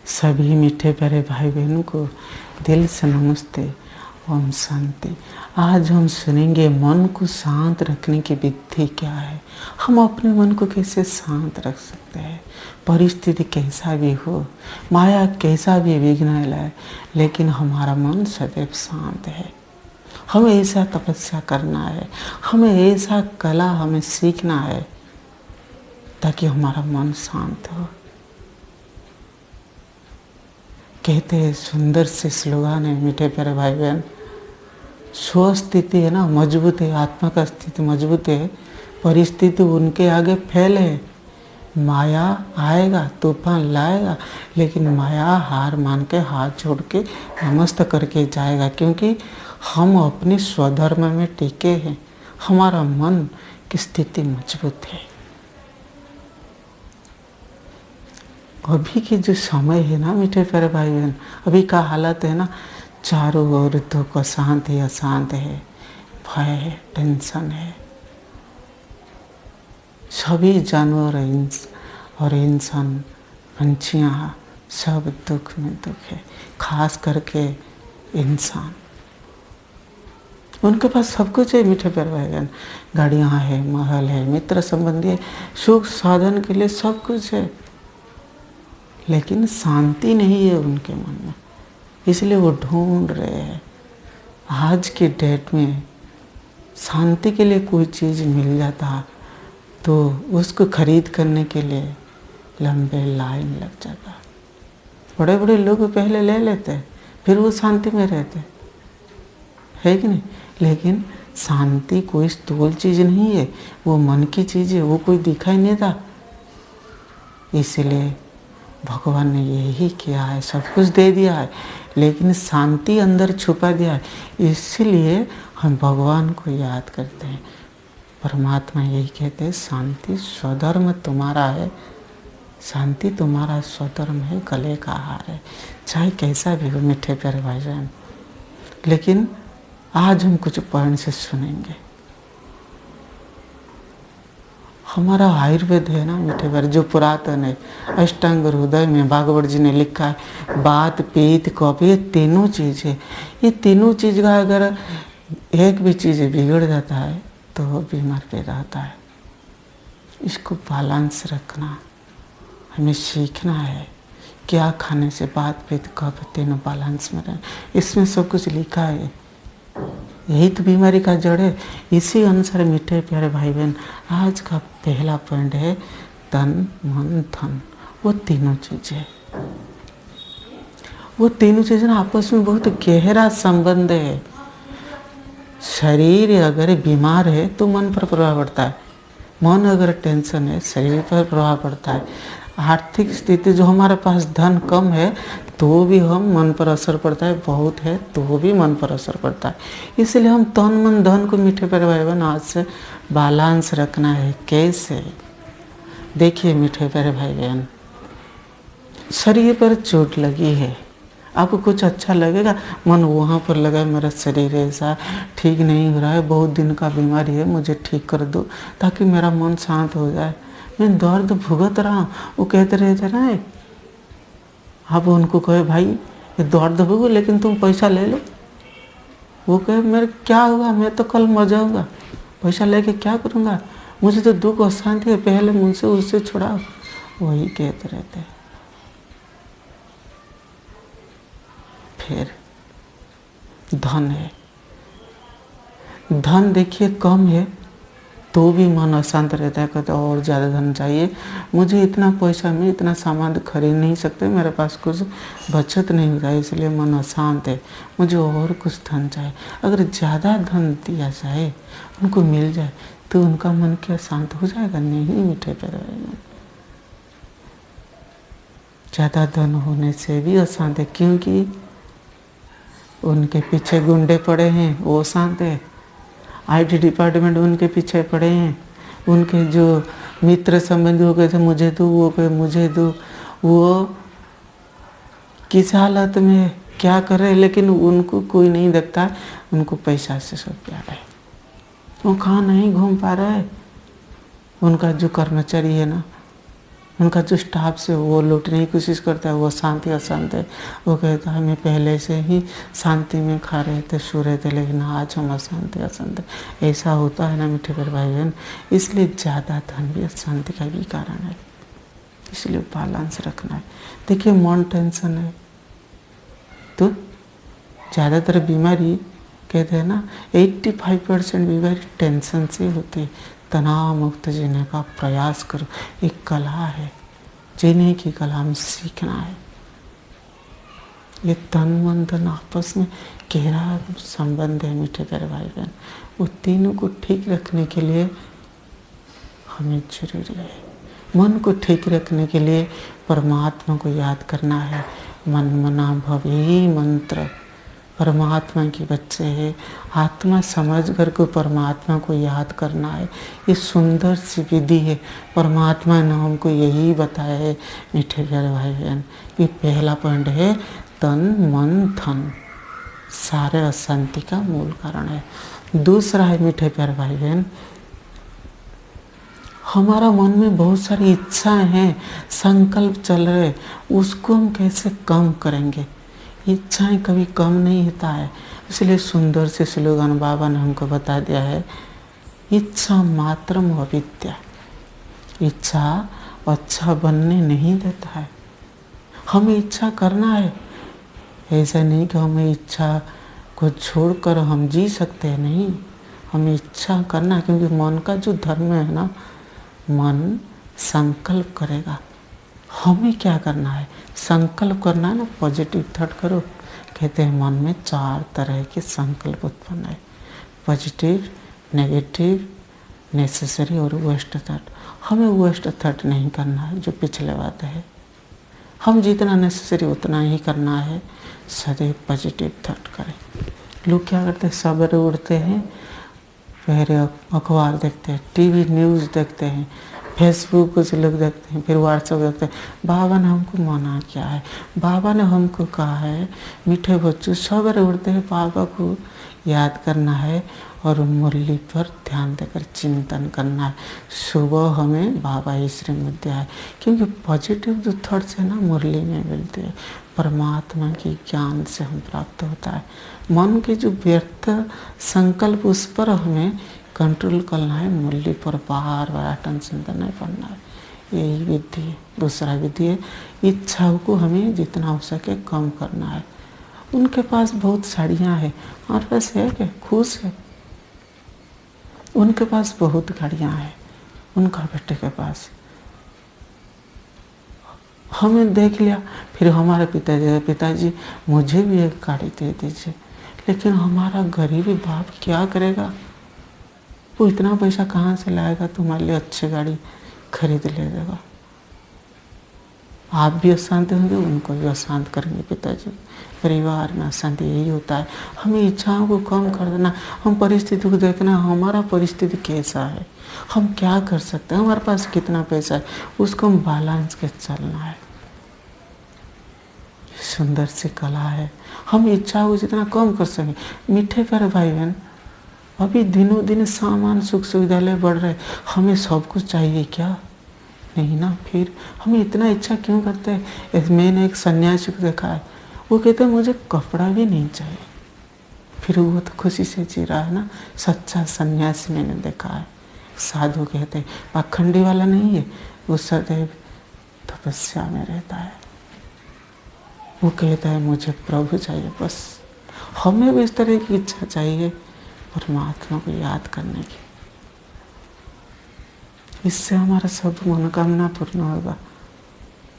सभी मीठे प्यारे भाई बहनों को दिल से नमस्ते। ओम शांति। आज हम सुनेंगे मन को शांत रखने की विधि क्या है। हम अपने मन को कैसे शांत रख सकते हैं। परिस्थिति कैसा भी हो, माया कैसा भी विघ्न लाए, लेकिन हमारा मन सदैव शांत है। हमें ऐसा तपस्या करना है, हमें ऐसा कला हमें सीखना है ताकि हमारा मन शांत हो। कहते हैं सुंदर से स्लोगान है मीठे प्यारे भाई बहन, स्वस्थिति है ना मजबूत है, आत्मा का स्थिति मजबूत है, परिस्थिति उनके आगे फैल है। माया आएगा, तूफान लाएगा, लेकिन माया हार मान के हाथ जोड़ के नमस्त करके जाएगा, क्योंकि हम अपने स्वधर्म में टिके हैं। हमारा मन की स्थिति मजबूत है। अभी की जो समय है ना मीठे प्यारे भाई बहन, अभी का हालत है ना, चारों ओर दुख अशांत ही अशांत है, भय है, टेंशन है। सभी जानवर और इंसान, पंछियाँ सब दुख में दुख है, खास करके इंसान। उनके पास सब कुछ है मीठे प्यारे भाई बहन, गाड़ियाँ है, महल है, मित्र संबंधी है, सुख साधन के लिए सब कुछ है, लेकिन शांति नहीं है उनके मन में। इसलिए वो ढूंढ रहे हैं। आज के डेट में शांति के लिए कोई चीज़ मिल जाता तो उसको खरीद करने के लिए लंबे लाइन लग जाता। बड़े बड़े लोग पहले ले लेते, फिर वो शांति में रहते, है कि नहीं। लेकिन शांति कोई स्थूल चीज़ नहीं है, वो मन की चीज़ है, वो कोई दिखाई नहीं देता। इसलिए भगवान ने यही किया है, सब कुछ दे दिया है, लेकिन शांति अंदर छुपा दिया है। इसलिए हम भगवान को याद करते हैं। परमात्मा यही कहते हैं, शांति स्वधर्म तुम्हारा है, शांति तुम्हारा स्वधर्म है, गले का हार है, चाहे कैसा भी हो मीठे प्यारे भाई बहन। लेकिन आज हम कुछ पॉइंट से सुनेंगे। हमारा आयुर्वेद है ना मीठे प्यारे, जो पुरातन है, अष्टांग हृदय में भागवत जी ने लिखा है, बात पीत कफ ये तीनों चीज़ है। ये तीनों चीज़ का अगर एक भी चीज़ बिगड़ जाता है तो वो बीमार पैदा होता है। इसको बैलेंस रखना हमें सीखना है। क्या खाने से बात पीत कफ तीनों बैलेंस में रहें, इसमें सब कुछ लिखा है। यही तो बीमारी का जड़ है। इसी अनुसार मीठे प्यारे भाई बहन, आज का पहला पॉइंट है तन मन धन। वो तीनों चीज़ें, वो तीनों चीज़ें आपस में बहुत गहरा संबंध है। शरीर अगर बीमार है तो मन पर प्रभाव पड़ता है, मन अगर टेंशन है शरीर पर प्रभाव पड़ता है। आर्थिक स्थिति जो हमारे पास धन कम है तो भी हम मन पर असर पड़ता है, बहुत है तो भी मन पर असर पड़ता है। इसलिए हम तन मन धन को मीठे प्यारे भाई बहन आज से बैलेंस रखना है। कैसे? देखिए मीठे प्यारे भाई बहन, शरीर पर चोट लगी है, आपको कुछ अच्छा लगेगा, मन वहाँ पर लगा मेरा शरीर ऐसा ठीक नहीं हो रहा है, बहुत दिन का बीमारी है, मुझे ठीक कर दो ताकि मेरा मन शांत हो जाए। मैं दर्द भुगत रहा हूँ। वो कहते रहते ना, आप उनको कहे भाई ये दर्द भुगो लेकिन तुम पैसा ले लो। वो कहे मेरे क्या हुआ, मैं तो कल मर जाऊँगा, पैसा लेके क्या करूँगा, मुझे तो दुख और शांति है, पहले मुझसे उससे छुड़ाओ। वही कहते रहते हैं। फिर धन है, धन देखिए कम है तो भी मन अशांत रहता है, कहते और ज़्यादा धन चाहिए, मुझे इतना पैसा में इतना सामान खरीद नहीं सकते, मेरे पास कुछ बचत नहीं होता है, इसलिए मन अशांत है, मुझे और कुछ धन चाहिए। अगर ज़्यादा धन दिया जाए, उनको मिल जाए, तो उनका मन क्या शांत हो जाएगा? नहीं मीठे प्यारे, ज़्यादा धन होने से भी अशांत है, क्योंकि उनके पीछे गुंडे पड़े हैं, वो शांत है। आईटी डिपार्टमेंट उनके पीछे पड़े हैं, उनके जो मित्र संबंधी हो गए थे मुझे दो, वो कहे मुझे दो, वो किस हालत में क्या कर रहे हैं, लेकिन उनको कोई नहीं देखता, उनको पैसा से सब प्यार है। वो कहाँ नहीं घूम पा रहा है। उनका जो कर्मचारी है ना, उनका जो स्टाफ से वो लूटने की कोशिश करता है, वो शांति अशांत है। वो कहता है मैं पहले से ही शांति में खा रहे थे, सो रहे थे, लेकिन आज हम अशांति अशांत है। ऐसा होता है ना मीठे प्यारे भाई बहन। इसलिए ज़्यादा धन भी अशांति का भी कारण है, इसलिए बैलेंस रखना है। देखिए मन टेंशन है तो ज़्यादातर बीमारी कहते हैं ना 85% बीमारी टेंशन से होती है। तनाव मुक्त जीने का प्रयास करो, एक कला है, जीने की कला में सीखना है। ये तन मन धन आपस में गहरा संबंध है मीठे प्यारे भाई बहन। वो तीनों को ठीक रखने के लिए हमें जरूरी है। मन को ठीक रखने के लिए परमात्मा को याद करना है। मन मना भव, यही मंत्र। परमात्मा के बच्चे हैं, आत्मा समझ कर को परमात्मा को याद करना है। ये सुंदर सी विधि है, परमात्मा ने हमको यही बताया है मीठे प्यारे भाई बहन। ये पहला पॉइंट है, तन मन धन सारे अशांति का मूल कारण है। दूसरा है मीठे प्यारे भाई बहन, हमारा मन में बहुत सारी इच्छाएं हैं, संकल्प चल रहे, उसको हम कैसे कम करेंगे। इच्छाएं कभी कम नहीं होता है, इसलिए सुंदर से स्लोगन बाबा ने हमको बता दिया है, इच्छा मात्रम अविद्या। इच्छा अच्छा बनने नहीं देता है। हमें इच्छा करना है, ऐसा नहीं कि हमें इच्छा को छोड़कर हम जी सकते हैं, नहीं। हमें इच्छा करना है, क्योंकि मन का जो धर्म है ना, मन संकल्प करेगा। हमें क्या करना है, संकल्प करना है ना, पॉजिटिव थॉट करो। कहते हैं मन में 4 तरह के संकल्प उत्पन्न है, पॉजिटिव, नेगेटिव, नेसेसरी और वेस्ट थॉट। हमें वेस्ट थॉट नहीं करना है, जो पिछले बात है। हम जितना नेसेसरी उतना ही करना है, सदैव पॉजिटिव थॉट करें। लोग क्या करते हैं, सवेरे उठते हैं, पहले अखबार देखते हैं, टीवी न्यूज़ देखते हैं, फेसबुक कुछ लोग देखते हैं, फिर व्हाट्सएप देखते हैं। बाबा ने हमको मना किया है, बाबा ने हमको कहा है मीठे बच्चों सवेरे उठते हैं बाबा को याद करना है और मुरली पर ध्यान देकर चिंतन करना है। सुबह हमें बाबा ही श्रीमत दिया है, क्योंकि पॉजिटिव जो थॉट्स है ना मुरली में मिलते हैं, परमात्मा के ज्ञान से हम प्राप्त होता है। मन के जो व्यर्थ संकल्प उस पर हमें कंट्रोल करना है, मुरली पर बार बार टेंशन नहीं पड़ना है। यही विधि है। दूसरा विधि है, इच्छाओं को हमें जितना हो सके कम करना है। उनके पास बहुत साड़ियाँ हैं, हमारे पास है क्या, खुश है। उनके पास बहुत गाड़ियाँ हैं, उनका बेटे के पास। हमें देख लिया, फिर हमारे पिताजी मुझे भी एक गाड़ी दे दीजिए। लेकिन हमारा गरीबी बाप क्या करेगा, वो इतना पैसा कहाँ से लाएगा तुम्हारे लिए अच्छी गाड़ी खरीद ले देगा। आप भी अशांत होंगे, उनको भी अशांत करेंगे पिताजी। परिवार में अशांति यही होता है। हमें इच्छाओं को कम कर देना, हम परिस्थिति को देखना, हमारा परिस्थिति कैसा है, हम क्या कर सकते हैं, हमारे पास कितना पैसा है, उसको हम बैलेंस के चलना है। सुंदर सी कला है, हम इच्छाओं को जितना कम कर सकें। मीठे प्यारे भाई बहन, अभी दिनों दिन सामान सुख सुविधाएं बढ़ रहे, हमें सब कुछ चाहिए क्या, नहीं ना। फिर हमें इतना इच्छा क्यों करते हैं। मैंने एक सन्यासी को देखा है, वो कहते हैं मुझे कपड़ा भी नहीं चाहिए, फिर वो तो खुशी से जी रहा है ना। सच्चा सन्यासी मैंने देखा है। साधु कहते हैं, पाखंडी वाला नहीं है, वो सदैव तपस्या में रहता है। वो कहता है मुझे प्रभु चाहिए बस। हमें भी इस तरह की इच्छा चाहिए, परमात्मा को याद करने की। इससे हमारा सब मनोकामना पूर्ण होगा।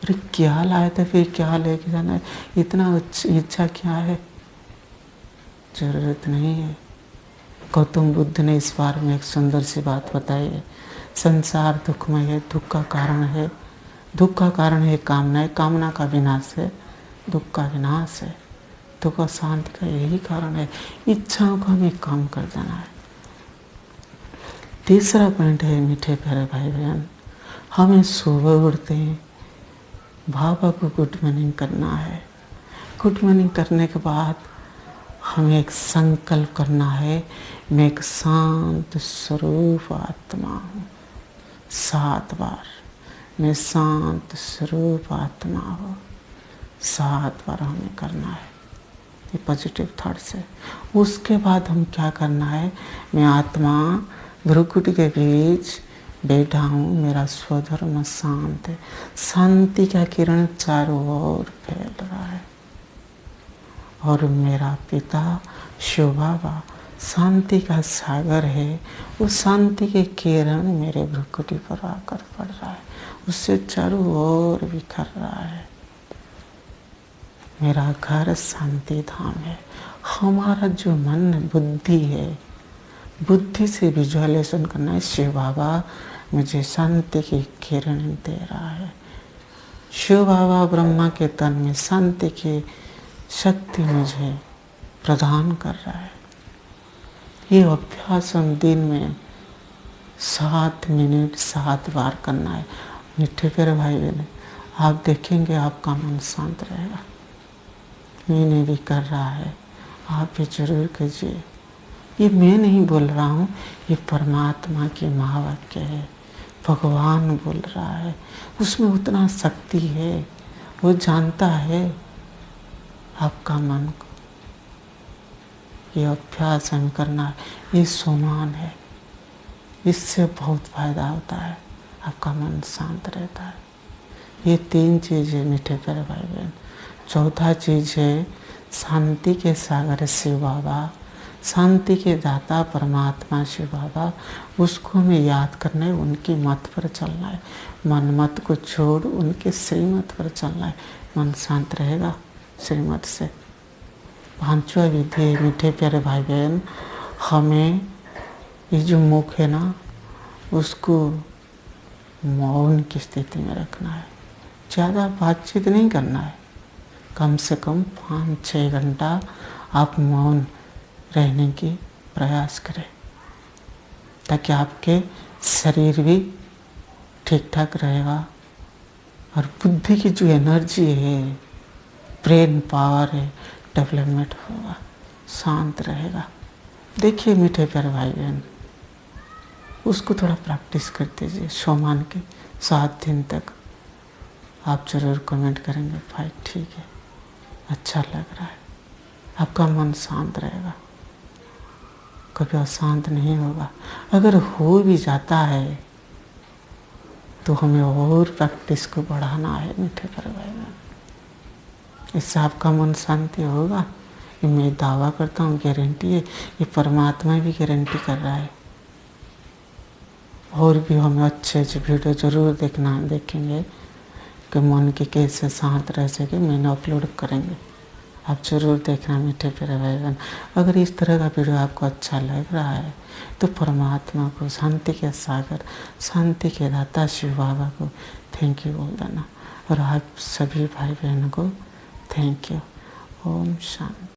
अरे क्या लाए थे, फिर क्या लेके जाना है, इतना इच्छा क्या है, जरूरत नहीं है। गौतम बुद्ध ने इस बारे में एक सुंदर सी बात बताई है। संसार दुखमय है, दुख का कारण है, दुख का कारण है कामना, कामना का विनाश है, दुख का विनाश है, दुख और शांति का यही कारण है। इच्छाओं को हमें कम कर देना है। तीसरा पॉइंट है मीठे प्यारे भाई बहन, हमें सुबह उठते हैं बाबा को गुड मॉर्निंग करना है। गुड मॉर्निंग करने के बाद हमें एक संकल्प करना है, मैं एक शांत स्वरूप आत्मा हूँ। 7 बार मैं शांत स्वरूप आत्मा हो। 7 बार हमें करना है ये पॉजिटिव थॉट से। उसके बाद हम क्या करना है, मैं आत्मा भ्रुकुटी के बीच बैठा हूँ, मेरा स्वधर्म शांत है, शांति का किरण चारों ओर फैल रहा है। और मेरा पिता शिव बाबा शांति का सागर है, वो शांति के किरण मेरे भ्रुकुटी पर आकर पड़ रहा है, उससे चारों ओर बिखर रहा है। मेरा घर शांति धाम है। हमारा जो मन बुद्धि है, बुद्धि से विजुअलाइजेशन करना है, शिव बाबा मुझे शांति की किरण दे रहा है। शिव बाबा ब्रह्मा के तन में शांति की शक्ति मुझे प्रदान कर रहा है। ये अभ्यास हम दिन में 7 मिनट 7 बार करना है। मिठे प्यारे भाई बहन, आप देखेंगे आपका मन शांत रहेगा। मैंने भी कर रहा है, आप भी जरूर कीजिए। ये मैं नहीं बोल रहा हूँ, ये परमात्मा की महावाक्य है, भगवान बोल रहा है। उसमें उतना शक्ति है, वो जानता है आपका मन को। ये अभ्यास हमें करना है, ये सोमान है, इससे बहुत फायदा होता है, आपका मन शांत रहता है। ये 3 चीज़ें मीठे प्यारे भाई बहन। चौथा चीज़ है शांति के सागर शिव बाबा, शांति के दाता परमात्मा शिव बाबा, उसको हमें याद करना है, उनकी मत पर चलना है। मन मत को छोड़ उनके श्रीमत पर चलना है, मन शांत रहेगा श्रीमत से। 5वां विधि मीठे प्यारे भाई बहन, हमें ये जो मुख है ना, उसको मौन की स्थिति में रखना है। ज़्यादा बातचीत नहीं करना है, कम से कम 5-6 घंटा आप मौन रहने की प्रयास करें, ताकि आपके शरीर भी ठीक ठाक रहेगा और बुद्धि की जो एनर्जी है, ब्रेन पावर है, डेवलपमेंट होगा, शांत रहेगा। देखिए मीठे प्यारे भाई बहन, उसको थोड़ा प्रैक्टिस कर दीजिए सोमान के 7 दिन तक। आप जरूर कमेंट करेंगे भाई ठीक है, अच्छा लग रहा है, आपका मन शांत रहेगा, कभी अशांत नहीं होगा। अगर हो भी जाता है तो हमें और प्रैक्टिस को बढ़ाना है मीठे प्यारे भाई बहन। इससे आपका मन शांति होगा, ये मैं दावा करता हूँ, गारंटी है, ये परमात्मा भी गारंटी कर रहा है। और भी हमें अच्छे अच्छे वीडियो जरूर देखेंगे कि मन के कैसे शांत रह सके, मैंने अपलोड करेंगे, आप ज़रूर देखना मीठे प्यारे भाई बहन। अगर इस तरह का वीडियो आपको अच्छा लग रहा है तो परमात्मा को, शांति के सागर, शांति के दाता शिव बाबा को थैंक यू बोल देना, और आप सभी भाई बहनों को थैंक यू। ओम शांति।